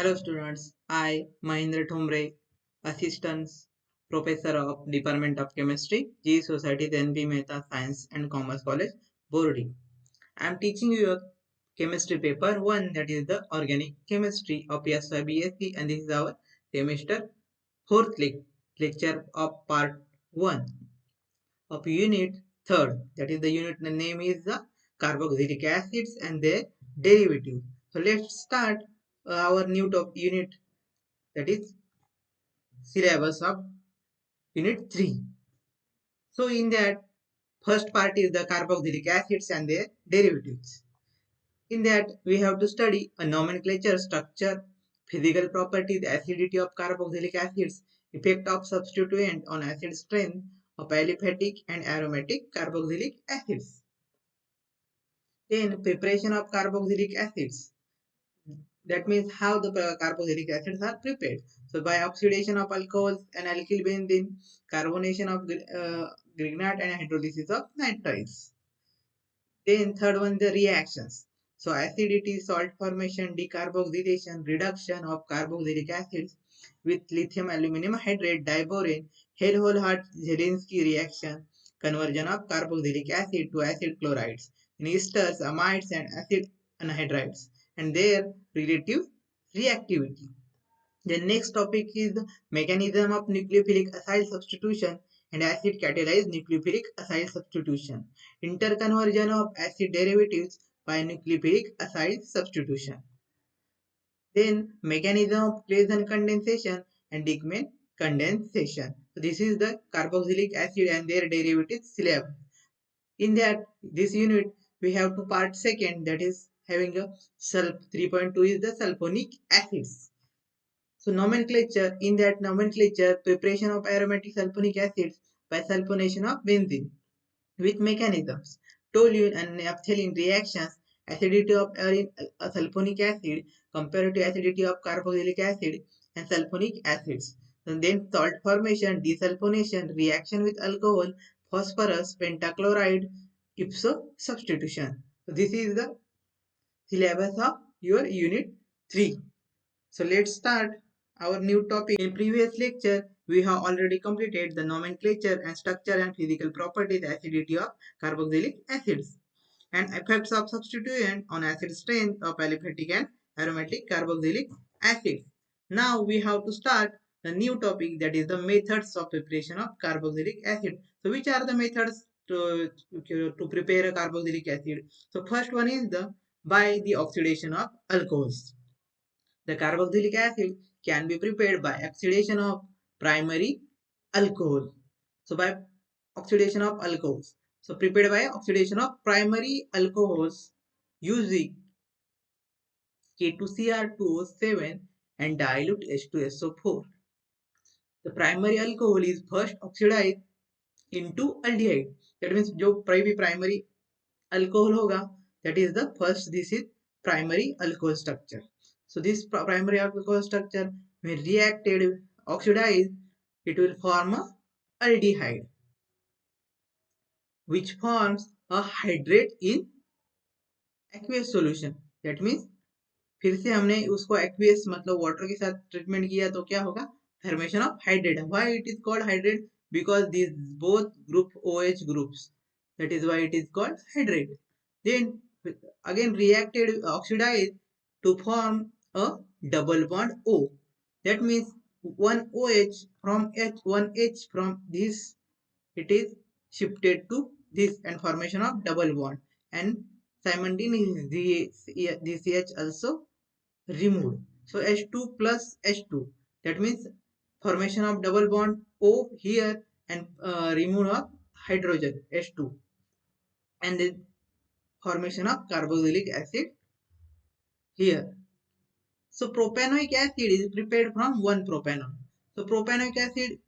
Hello students, I Mahindra Thomre, Assistant Professor of Department of Chemistry, G Society, NB Mehta Science and Commerce College, Borodi. I am teaching you a chemistry paper 1, that is the organic chemistry of PSY BSc, and this is our semester 4th lecture of part 1 of unit 3rd, that is the unit name is the carboxylic acids and their derivatives. So let's start our new unit, that is syllabus of unit 3. So in that, first part is the carboxylic acids and their derivatives. In that we have to study a nomenclature, structure, physical properties, acidity of carboxylic acids, effect of substituent on acid strength of aliphatic and aromatic carboxylic acids. Then preparation of carboxylic acids, that means how the carboxylic acids are prepared. So by oxidation of alcohols and alkyl benzene, carbonation of grignard and hydrolysis of nitriles. Then third one, the reactions. So acidity, salt formation, decarboxylation, reduction of carboxylic acids with lithium aluminum hydrate, diborane, Helmholtz-Zielinski reaction, conversion of carboxylic acid to acid chlorides, in esters, amides and acid anhydrides, and their relative reactivity. The next topic is the mechanism of nucleophilic acyl substitution and acid catalyzed nucleophilic acyl substitution. Interconversion of acid derivatives by nucleophilic acyl substitution. Then mechanism of Claisen condensation and Dickmann condensation. So this is the carboxylic acid and their derivatives syllabus. In that this unit we have to part second, that is having a 3.2 is the sulfonic acids. So nomenclature, in that nomenclature, preparation of aromatic sulfonic acids by sulfonation of benzene with mechanisms. Toluene and naphthalene reactions, acidity of sulfonic acid compared to acidity of carboxylic acid and sulfonic acids. And then salt formation, desulfonation, reaction with alcohol, phosphorus, pentachloride, ipso substitution. So this is the syllabus of your unit 3. So let's start our new topic. In previous lecture, we have already completed the nomenclature and structure and physical properties, acidity of carboxylic acids, and effects of substituent on acid strength of aliphatic and aromatic carboxylic acids. Now we have to start the new topic, that is the methods of preparation of carboxylic acid. So which are the methods to prepare a carboxylic acid? So first one is the by the oxidation of alcohols. The carboxylic acid can be prepared by oxidation of primary alcohol. So by oxidation of alcohols. So prepared by oxidation of primary alcohols using K2Cr2O7 and dilute H2SO4. The primary alcohol is first oxidized into aldehyde. That means जो primary alcohol होगा, that is the first, this is primary alcohol structure. So this primary alcohol structure, when reacted, oxidized, it will form a aldehyde, which forms a hydrate in aqueous solution. That means फिर से हमने उसको aqueous मतलब water के साथ treatment किया तो क्या होगा, formation of hydrate. Why it is called hydrate? Because these both group OH groups, that is why it is called hydrate. Then again reacted, oxidized to form a double bond O. That means one OH from one H from this, it is shifted to this and formation of double bond, and simultaneously this H also removed. So H2 plus H2, that means formation of double bond O here and removal of hydrogen H2, and then formation of carboxylic acid here. So propanoic acid is prepared from one propanol. So propanoic acid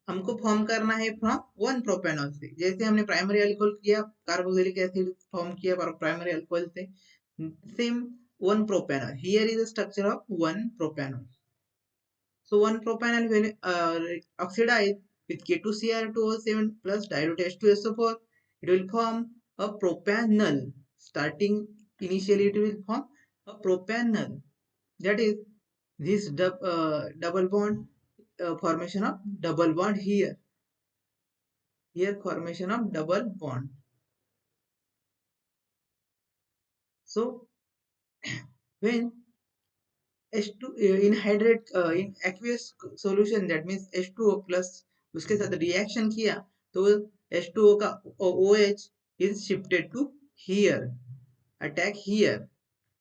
हमको form करना है from one propanol से. जैसे हमने primary alcohol किया, carboxylic acid form किया primary alcohol से, same one propanol. Here is the structure of one propanol. So one propanol will oxidize with K2Cr2O7 plus dilute H2SO4. It will form a propanol. Starting initially, it will form a propanol. that is this double bond, formation of double bond here, formation of double bond. So when H2 in hydrate in aqueous solution, that means H2O plus उसके साथ reaction किया तो H2O का OH is shifted to here, attack here,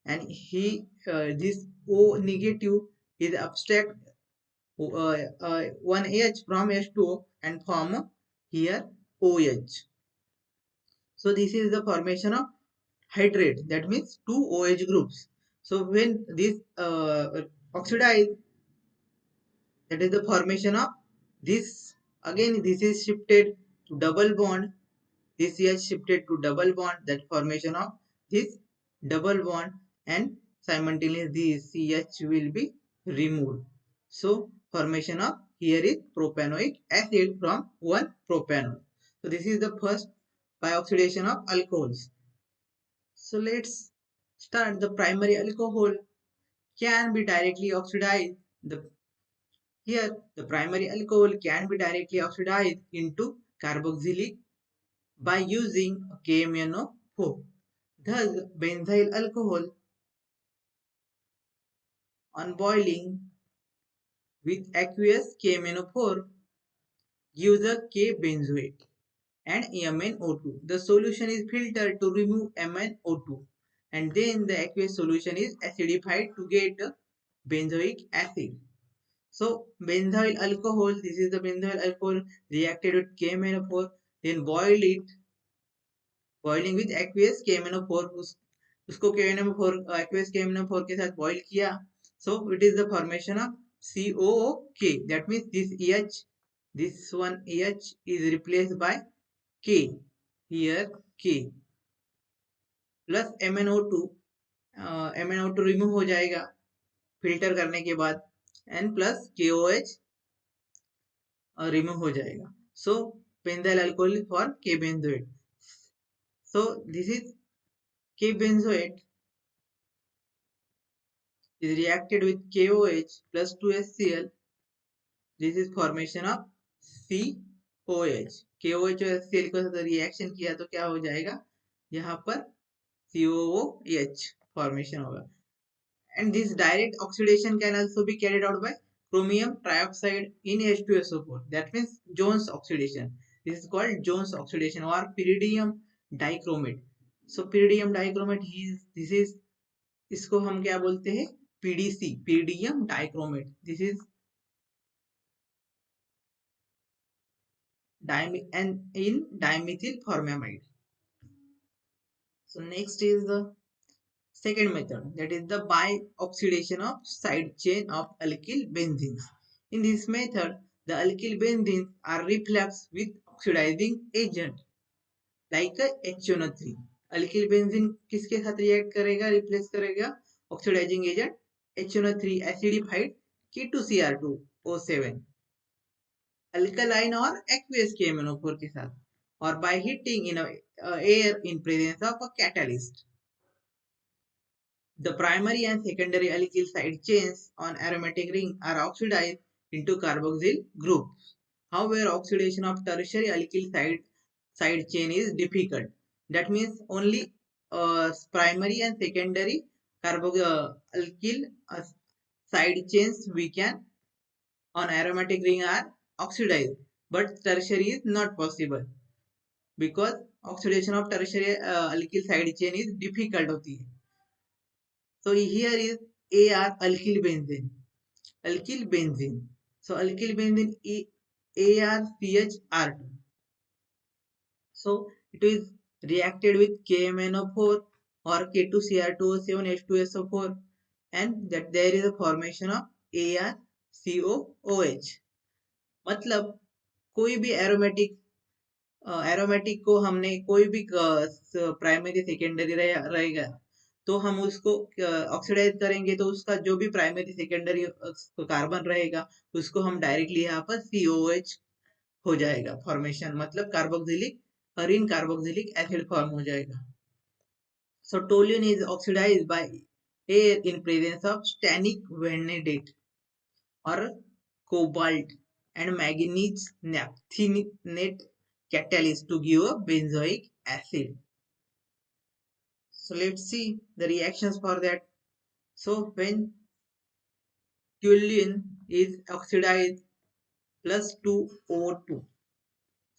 and this O negative is abstract one H from H2O and form here OH. So this is the formation of hydrate, that means two OH groups. So when this oxidize, that is the formation of this, again this is shifted to double bond, this is shifted to double bond, that formation of this double bond, and simultaneously this CH will be removed. So formation of here is propanoic acid from one propanol. So this is the first by oxidation of alcohols. So let's start. The primary alcohol can be directly oxidized. Here the primary alcohol can be directly oxidized into carboxylic by using KMnO4. Thus benzyl alcohol on boiling with aqueous KMnO4 gives a K-benzoate and MnO2. The solution is filtered to remove MnO2, and then the aqueous solution is acidified to get benzoic acid. So benzyl alcohol, this is the benzyl alcohol reacted with KMnO4, then boiling with aqueous KMnO4, उसको KMnO4 aqueous KMnO4 के साथ boil किया. So it is the formation of COOK. That means this one EH is replaced by K. Here K plus MnO2. MnO2 remove हो जाएगा filter करने के बाद, and plus KOH remove हो जाएगा. So benzyl alcohol for K-benzoate. So this is K-benzoate is reacted with KOH plus 2HCl. This is formation of COH. KOH और HCl को साथ रिएक्शन किया तो क्या हो जाएगा, यहाँ पर COOH formation होगा. And this direct oxidation can also be carried out by chromium trioxide in H2SO4. That means Jones oxidation. This is called Jones oxidation or pyridium dichromate. So pyridium dichromate this is, इसको हम क्या बोलते हैं, PDC, pyridium dichromate. This is in dimethyl formamide. So next is the second method, that is the bi-oxidation of side chain of alkyl benzenes. In this method, the alkyl benzenes are refluxed with oxidizing agent like a HNO3. alkyl benzene किसके साथ react करेगा, replace करेगा oxidizing agent HNO3 acidified K2Cr2O7 alkaline or aqueous KMnO4 के साथ, or by heating in air in presence of a catalyst. The primary and secondary alkyl side chains on aromatic ring are oxidized into carboxyl groups. However, oxidation of tertiary alkyl side chain is difficult. That means only primary and secondary alkyl side chains we can on aromatic ring are oxidized, but tertiary is not possible because oxidation of tertiary alkyl side chain is difficult होती है. So here is AR alkyl benzene. Alkyl benzene. So alkyl benzene ARCHR2. So it is reacted with KMnO4 or K2Cr2O7H2SO4, and that there is a formation of ArCOOH. मतलब कोई भी aromatic को हमने कोई भी primary secondary रहेगा तो हम उसको ऑक्सीडाइज करेंगे तो उसका जो भी प्राइमरी सेकेंडरी कार्बन रहेगा उसको हम डायरेक्टली यहाँ पर COOH हो जाएगा फॉर्मेशन, मतलब कार्बोक्सिलिक कार्बोक्सिलिक एसिड फॉर्म हो जाएगा. So toluene is oxidized by air in presence of stannic vanadate or cobalt and manganese naphthenate catalyst to give a benzoic acid. So let's see the reactions for that. So when toluene is oxidized plus 2O2.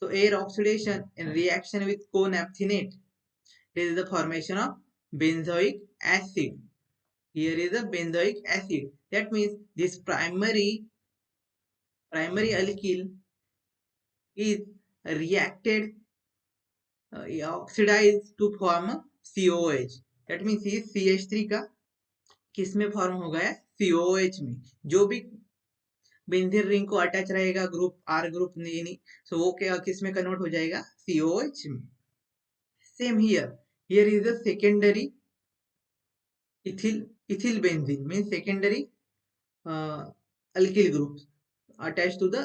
So air oxidation in reaction with conaphthenate. This is the formation of benzoic acid. Here is the benzoic acid. That means this primary alkyl is reacted oxidized to form COH. That means ये CH3 का किस में form हो गया COH में. जो भी benzene ring को अटैच रहेगा ग्रुप आर ग्रुप नहीं, सो वो क्या किस में कन्वर्ट हो जाएगा COH में. Same here is the secondary ethyl benzene means secondary alkyl group attached to the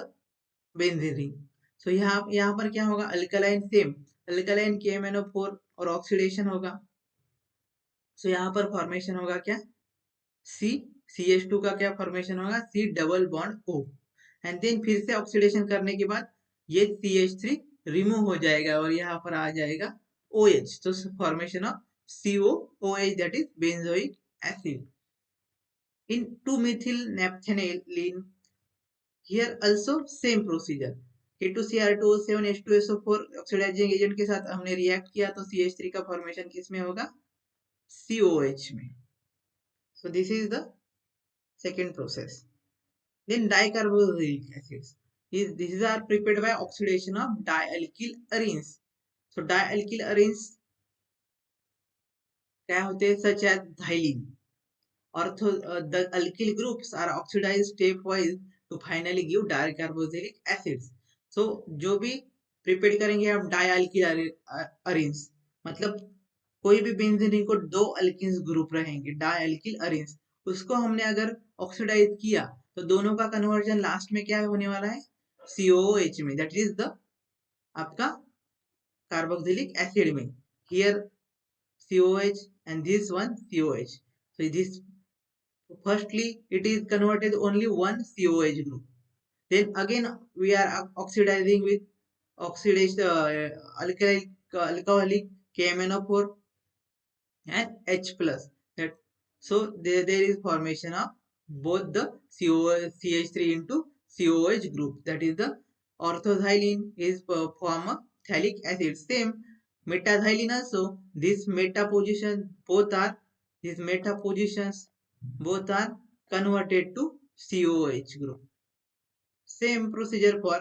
benzene ring. So यहाँ पर क्या होगा अल्कलाइन सेम अल्कलाइन KMnO4 और ऑक्सीडेशन होगा. सो यहाँ पर फॉर्मेशन होगा क्या CH2 का क्या फॉर्मेशन होगा C double bond O and then फिर से ऑक्सीडेशन करने के बाद ये CH3 रिमूव हो जाएगा और यहाँ पर आ जाएगा OH. तो formation of COOH that is benzoic acid. In 2-methyl naphthalene, here also same procedure. K2Cr2O7 H2SO4 oxidising agent के साथ हमने रिएक्ट किया तो CH3 का फॉर्मेशन किस में होगा COH में. So this is the second process. Then dicarboxylic acids. These are prepared by oxidation of dialkyl arenes. So dialkyl arenes क्या होते हैं such as xylene. The alkyl groups are oxidized stepwise to finally give dicarboxylic acids. So जो भी prepare करेंगे हम डायल्किल अरेंस मतलब कोई भी बेंजीन रिंग को दो अल्किन्स ग्रुप रहेंगे डायल्किल अरेंस उसको हमने अगर ऑक्सीडाइज किया तो दोनों का कन्वर्जन लास्ट में क्या होने वाला है COOH में. दैट इज द आपका कार्बोक्सिलिक एसिड में. Here COH and this one COH. So this firstly it is converted only one COH group. Then again we are oxidizing with oxidation alcoholic KMnO4 and H plus. That so there is formation of both the CH3 into COH group. That is the orthoxylene is form of phthalic acid. Same metaxylene also. This meta position both are these meta positions both are converted to COH group. Same procedure for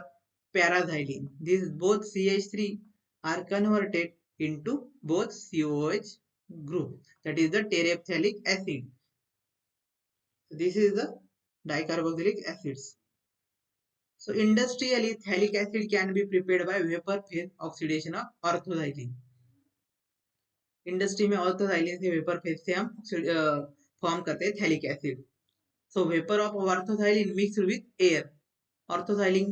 paraxylene. These both CH3 are converted into both COH group. That is the terephthalic acid. This is the dicarboxylic acids. So industrially, phthalic acid can be prepared by vapor phase oxidation of orthoxylene. Industry में ऑर्थोसाइलिन से vapour phase से हम form करते हैं phthalic acid. So vapour of orthoxylene mix with air. Orthoxylene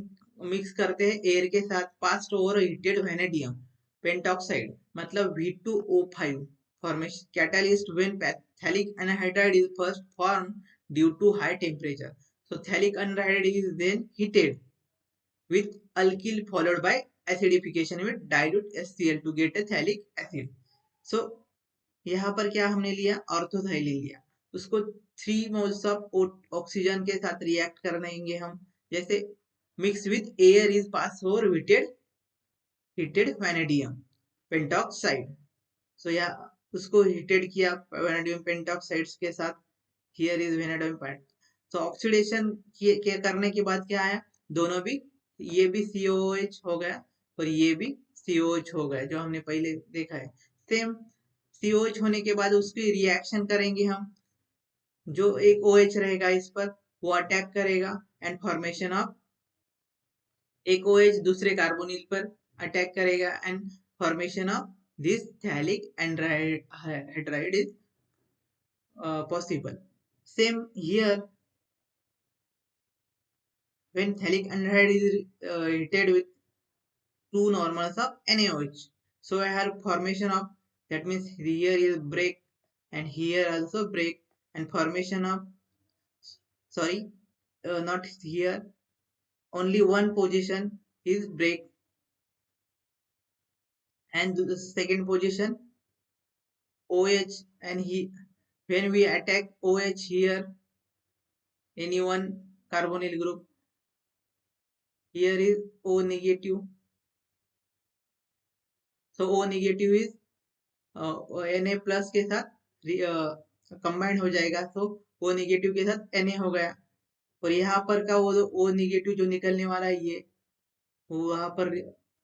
mix करते हैं air के साथ passed over heated vanadium pentoxide मतलब V2O5 formation catalyst when phthalic anhydride is first formed due to high temperature. So phthalic anhydride is then heated with alkyl followed by acidification with dilute HCl to get a phthalic acid. So यहाँ पर क्या हमने लिया ऑर्थोसाइलिन लिया उसको 3 moles of oxygen के साथ react करनेंगे हम जैसे mix with air is pass over heated vanadium pentoxide. So या उसको हीटेड किया वैनेडियम पेंटॉक्साइड्स के साथ. Here is vanadium pent. तो ऑक्सीडेशन के करने के बाद क्या आया दोनों भी ये भी COH हो गया और ये भी COH हो गया जो हमने पहले देखा है. सेम COH होने के बाद उसकी रिएक्शन करेंगे हम जो एक OH रहेगा इस पर वो अटैक करेगा एंड फॉर्मेशन ऑफ एक OH दूसरे कार्बोनिल पर अटैक करेगा and formation of this phthalic Android is possible. Same here when phthalic anhydride is heated with 2 normals of NaOH. So I have formation of that means here is break and here also break and formation of, sorry, not here, only one position is break, and the second position OH, and he, when we attack OH here, any one carbonyl group, here is O negative, so O negative is Na plus के साथ combined हो जाएगा, तो O negative के साथ Na हो गया, और यहाँ पर का वो O नेगेटिव जो निकलने वाला है ये, वहां पर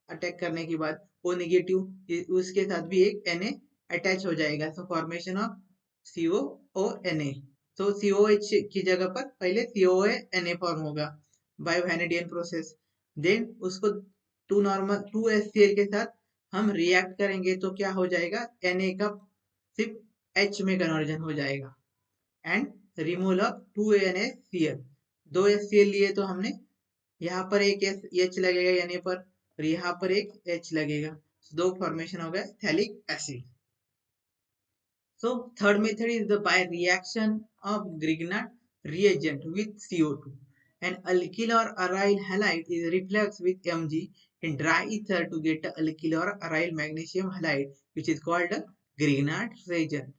अटैक करने के बाद O नेगेटिव उसके साथ भी एक Na अटैच हो जाएगा, सो फॉर्मेशन ऑफ COONA, तो COH की जगह पर पहले COA फॉर्म होगा बाय वैनेडियन प्रोसेस, देन उसको टू नॉर्मल 2HCl के साथ हम रिएक्ट करेंगे तो क्या हो जाएगा, Na का सिर्फ H में कन्वर्जन हो जाएगा, and removal of 2NaCl, 2 HCl लिए तो हमने यहाँ पर एक H लगेगा Na पर, और यहाँ पर एक H लगेगा, दो फॉर्मेशन हो गया phthalic acid. So third method is the by reaction of Grignard reagent with CO2. An alkyl or aryl halide is reflects with Mg in dry ether to get a alkyl or aryl magnesium halide, which is called a Grignard reagent.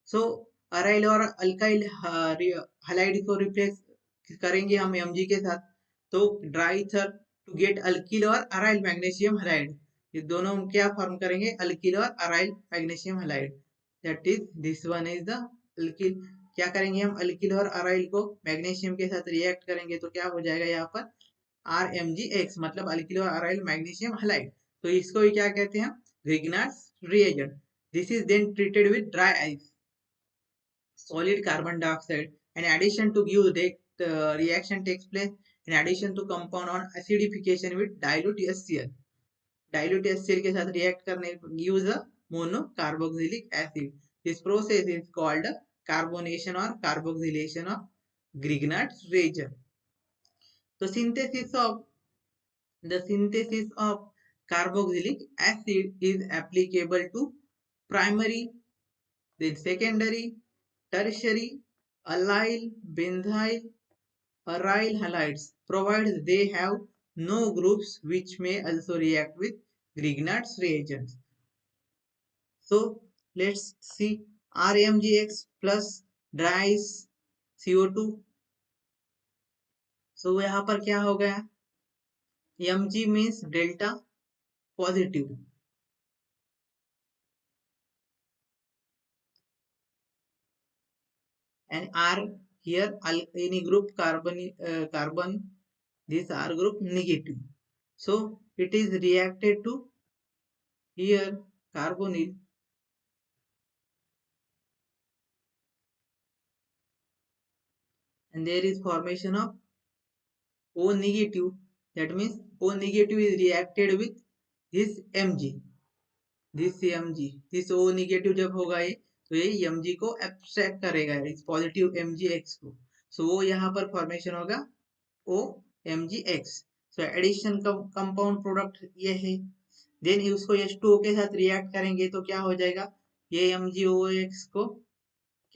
So aryl और alkyl halide को replace करेंगे हम Mg के साथ, तो dry ether to get alkyl और aryl magnesium halide, ये दोनों क्या फॉर्म करेंगे, alkyl और aryl magnesium halide, that is this one is the alkyl. क्या करेंगे हम, alkyl और aryl को मैग्नीशियम के साथ रिएक्ट करेंगे तो क्या हो जाएगा यहाँ पर RMgX, मतलब alkyl और aryl magnesium halide, तो इसको ही क्या कहते हैं, Grignard's reagent. This is then treated with dry ice, solid carbon dioxide, and addition to give the reaction takes place in addition to compound on acidification with dilute HCl. Dilute HCl के साथ react करने gives a monocarboxylic acid. This process is called carbonation or carboxylation of Grignard's reagent. So the synthesis of carboxylic acid is applicable to primary, then secondary, tertiary, allyl, benzyl, aryl halides, provided they have no groups which may also react with Grignard's reagents. So let's see RMgX plus dry CO2. So यहाँ पर क्या हो गया, Mg means delta positive, and R here any group carbon, this R group negative, so it is reacted to here carbonyl, and there is formation of O negative, that means O negative is reacted with this Mg, this O negative जब होगा ये, तो ये Mg को abstract करेगा इस positive MgX को, सो वो यहाँ पर फॉर्मेशन होगा OMgX. So addition compound product ये है, देन उसको H2O के साथ रिएक्ट करेंगे तो क्या हो जाएगा, ये MgOX को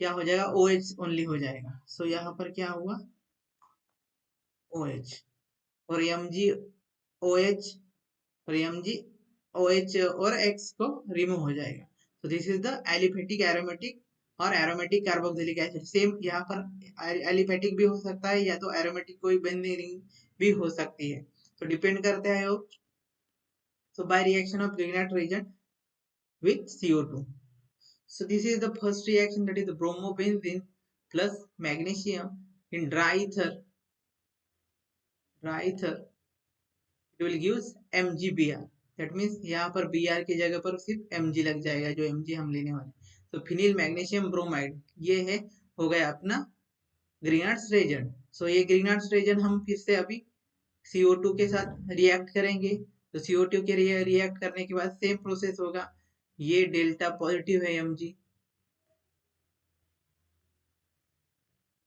क्या हो जाएगा, OH ओनली हो जाएगा, सो यहाँ पर क्या हुआ OH, और MgOH और MgOH और X को रिमूव हो जाएगा, so this is the aliphatic aromatic और एरोमेटिक कार्बोक्सिलिक एसिड. सेम यहाँ पर एलिफेटिक भी हो सकता है या तो एरोमेटिक कोई बेंजीन भी हो सकती है, तो डिपेंड करता है वो. So by reaction of Grignard reagent with CO2. So this is the first reaction, that is the bromobenzene plus magnesium in dry ether. It will gives MgBr. That means यहाँ पर Br की जगह पर सिर्फ Mg लग जाएगा, जो Mg हम लेने वाले. तो फिनिल मैग्नीशियम ब्रोमाइड ये है, हो गया अपना ग्रिग्नार्ड्स रेजेंट. सो ये ग्रिग्नार्ड्स रेजेंट हम फिर से अभी CO2 के साथ रिएक्ट करेंगे, तो CO2 के रिएक्ट करने के बाद सेम प्रोसेस होगा, ये डेल्टा पॉजिटिव है Mg,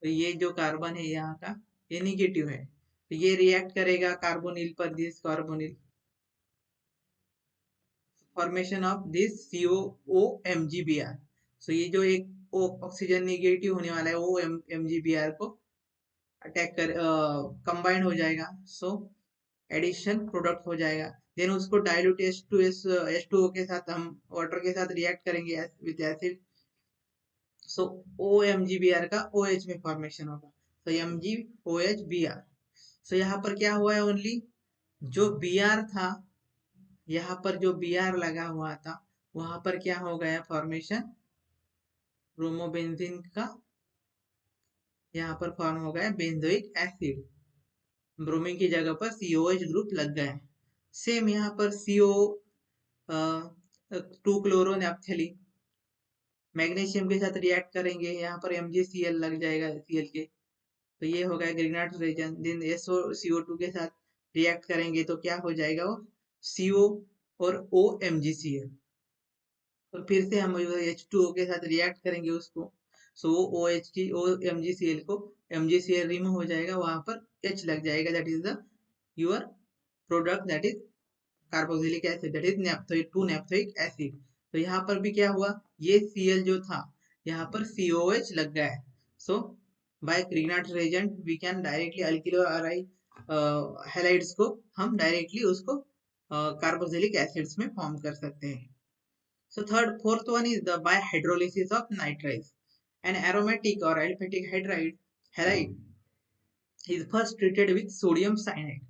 तो ये जो कार्बन है यहाँ का ये निगेटिव है, तो ये रिएक्ट करेगा कार्बोनिल पर, this carbonyl, formation of this COOMgBr. सो ये जो एक ऑक्सीजन निगेटिव होने वाला है, वो MgBr को अटैक कर कंबाइंड हो जाएगा, सो एडिशन प्रोडक्ट हो जाएगा। देन उसको डाइल्यूट H2O के साथ हम वाटर के साथ रिएक्ट करेंगे विद एसिड, सो OMgBr का OH में फॉर्मेशन होगा, तो MgOHBr। सो यहाँ पर क्या हुआ है, ओनली जो Br था, यहाँ पर जो Br लगा हुआ था वहां पर क्या हो गया फॉर्मेशन, ब्रोमोबेंजीन का यहाँ पर फॉर्म हो गया बेंजोइक एसिड, ब्रोमीन की जगह पर COH ग्रुप लग गए। सेम यहाँ पर CO 2 क्लोरो नेप्थेली मैग्नीशियम के साथ रिएक्ट करेंगे, यहाँ पर MgCl लग जाएगा Cl के, तो ये हो गया ग्रीनाट रीजन। देन CO2 के साथ रिएक्ट करेंगे तो क्या हो जाएगा, वो CO और OMgCl, और फिर से हम H2O के साथ रिएक्ट करेंगे उसको, सो OH की OMgCl को MgCl रिमूव हो जाएगा, वहां पर H लग जाएगा, that is the your product, that is carboxylic acid, that is naphthoic 2 naphthoic acid. तो यहाँ पर भी क्या हुआ, ये Cl जो था यहाँ पर COH लग गया है, so by Grignard reagent we can directly alkyl halides को हम डायरेक्टली उसको कार्बोक्सिलिक एसिड्स में फॉर्म कर सकते हैं। So fourth one is the by hydrolysis of nitriles. An aromatic or aliphatic halide is first treated with sodium cyanide.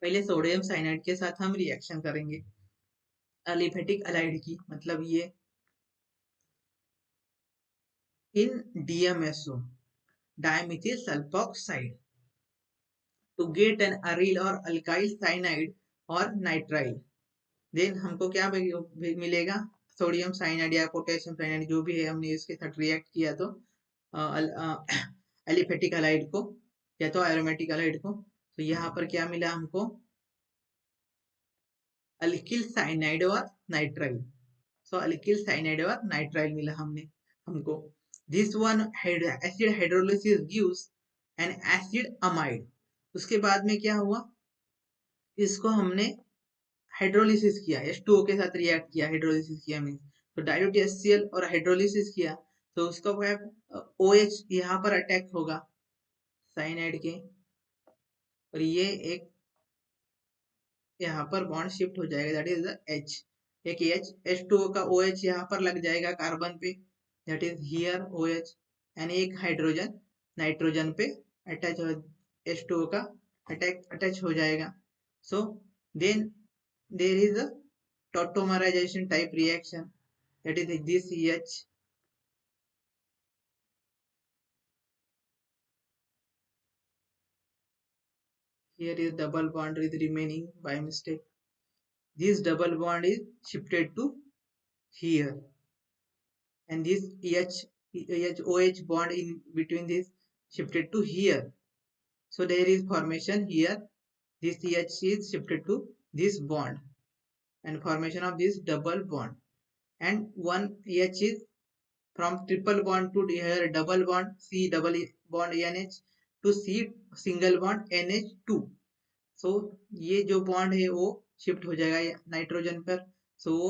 पहले sodium cyanide के साथ हम रिएक्शन करेंगे एलिफेटिक अलाइड की, मतलब ये इन DMSO dimethyl sulfoxide to get an aryl or alkyl cyanide or nitrile. Then हमको क्या मिलेगा, सोडियम साइनाइड या पोटेशियम साइनाइड जो भी है, हमने इसके साथ रिएक्ट किया तो एलिफेटिक अलाइड को या तो एरोमेटिक अलाइड को, तो यहाँ पर क्या मिला हमको, अल्किल साइनाइड और नाइट्राइल, सो अल्किल साइनाइड और नाइट्राइल मिला हमको। This one acid hydrolysis gives an acid amide. उसके बाद में क्या हुआ, इसको हमने हाइड्रोलिसिस किया, H2O के साथ रिएक्ट किया, हाइड्रोलिसिस किया मीन, तो डाइल्यूट HCl और हाइड्रोलिसिस किया तो उसका OH यहाँ पर अटैक होगा साइनाइड के, और ये एक यहाँ पर बॉन्ड शिफ्ट हो जाएगा, दैट इज द H, एक H2O का OH यहाँ पर लग जाएगा कार्बन पे, that is here OH, and एक हाइड्रोजन नाइट्रोजन पे अटैच हो, H2O का अटैच हो जाएगा। So then there is a tautomerization type reaction, that is this H, here is double bond is remaining by mistake, this double bond is shifted to here, and this OH bond in between this shifted to here, so there is formation here, this H is shifted to this bond and formation of this double bond, and one H is from triple bond to here double bond, C double bond NH to C single bond NH2, सो ये जो bond है वो shift हो जाएगा nitrogen पर, सो वो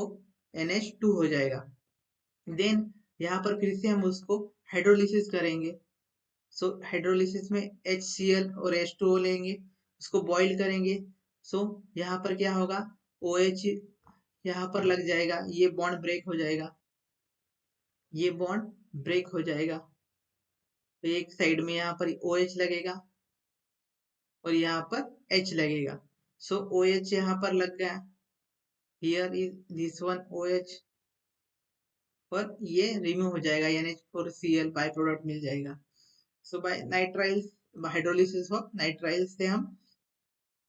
NH2 हो जाएगा। देन यहाँ पर फिर से हम उसको हाइड्रोलिसिस करेंगे, सो हाइड्रोलिसिस में HCl और H2O लेंगे, उसको बॉइल करेंगे, सो यहाँ पर क्या होगा, OH यहाँ पर लग जाएगा, ये बॉन्ड ब्रेक हो जाएगा, ये बॉन्ड ब्रेक हो जाएगा, तो एक साइड में यहाँ पर OH लगेगा और यहाँ पर H लगेगा, सो OH यहाँ पर लग गया, here is this one OH, और ये रिमूव हो जाएगा, NH4Cl बाय प्रोडक्ट मिल जाएगा। So by nitriles, hydrolysis of nitrile से हम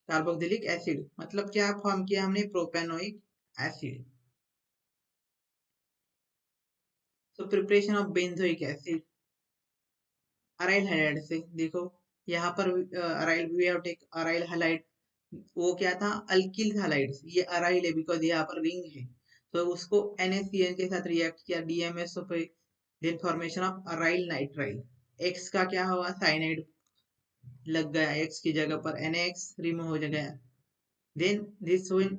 कार्बोक्सिलिक एसिड, मतलब क्या फॉर्म किया हमने, propanoic acid. So preparation of benzoic acid aryl halide से, देखो यहाँ पर aryl we have take aryl halide, वो क्या था, अल्किल हाइलाइड, ये अराइल है बिकॉज यहाँ पर रिंग है, तो उसको NaCN के साथ रिएक्ट किया DMSO पे, then formation of aryl nitrile, X का क्या हुआ, साइनाइड लग गया, X की जगह पर NaX रिमूव हो गया, then this one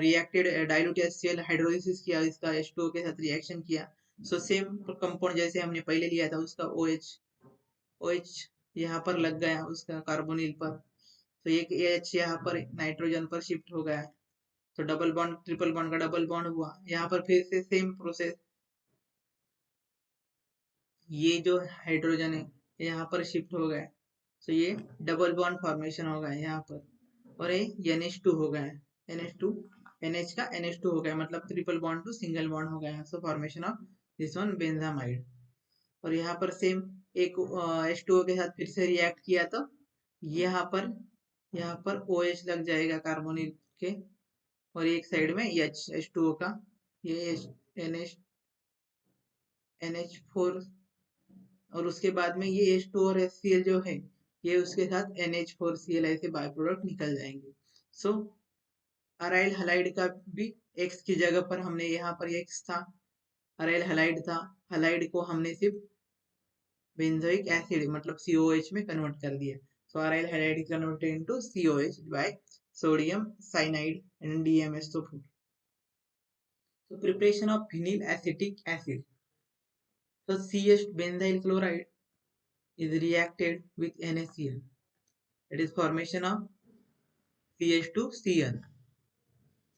reacted dilute HCl hydrolysis किया, इसका H2O के साथ रिएक्शन किया, सो सेम कंपाउंड जैसे हमने पहले लिया था उसका OH यहाँ पर लग गया उसका कार्बोनिल पर, तो एक H यहाँ पर नाइट्रोजन पर शिफ्ट हो गया, तो डबल बॉन्ड ट्रिपल बॉन्ड का डबल बॉन्ड हुआ। यहाँ पर फिर से सेम प्रोसेस, ये जो हाइड्रोजन है यहाँ पर शिफ्ट हो गया, तो ये डबल बॉन्ड फॉर्मेशन हो गया यहाँ पर, और ये NH2 हो गया, NH2 NH का NH2 हो गया, मतलब triple bond to single bond हो गया, so formation of this one benzamide. और यहाँ पर सेम एक H2O के साथ फिर से रिएक्ट किया तो यहाँ पर OH लग जाएगा कार्बोनिल के, और एक साइड में H2O का ये NH NH4, और उसके बाद में ये H2 और HCl जो है ये उसके साथ NH4Cl ऐसे बाय प्रोडक्ट निकल जाएंगे। सो अराइल हलाइड का भी X की जगह पर हमने यहाँ पर X था, अराइल हलाइड था, हलाइड को हमने सिर्फ बेंजोइक एसिड मतलब COH में कन्वर्ट कर दिया, so aryl hydride converted into COH by sodium cyanide NDMSO4। So preparation of phenyl acetic acid, so CH benzyl chloride is reacted with NaCl, it is formation of CH2Cl,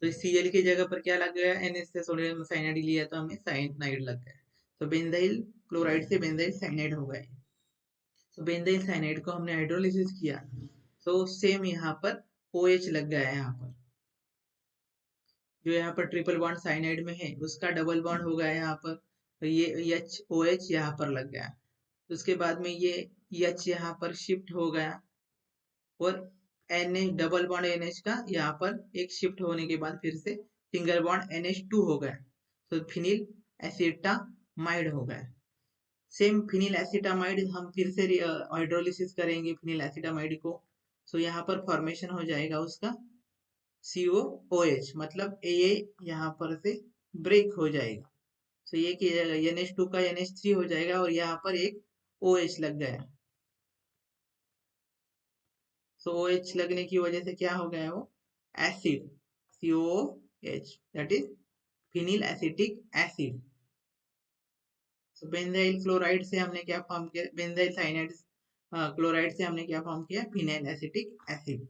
तो Cl की जगह पर क्या लग गया, Na से sodium cyanide लिया तो हमें साइनाइड लग गया, तो बेंजाइल क्लोराइड से बेंजाइल साइनाइड हो गए, तो बेंजाइल साइनाइड को हमने हाइड्रोलिसिस किया, तो सेम यहाँ पर OH लग गया है, यहाँ पर जो यहाँ पर ट्रिपल बॉन्ड साइनाइड में है उसका डबल बॉन्ड हो गया यहाँ पर, तो ये OH यहाँ पर लग गया, उसके बाद में ये H यहाँ पर शिफ्ट हो गया, और NH डबल बॉन्ड NH का यहाँ पर एक शिफ्ट होने के बाद फिर से सिंगल बॉन्ड NH2 हो गया, तो फिनिल एसिटामाइड हो गया। सेम फिनिल एसिटामाइड हम फिर से हाइड्रोलिसिस करेंगे फिनिल एसिटामाइड को, तो यहाँ पर फॉर्मेशन हो जाएगा उसका COOH, मतलब ये यहाँ पर से ब्रेक हो जाएगा, तो ये कि NH2 का NH3 हो जाएगा, और यहाँ पर एक OH लग गया, तो OH लगने की वजह से क्या हो गया, वो acid COOH, that is phenyl acetic acid. तो बेंजाइल क्लोराइड से हमने क्या फॉर्म किया, बेंजाइल साइनाइड क्लोराइड से हमने क्या फॉर्म किया, फिनाइल एसिटिक एसिड।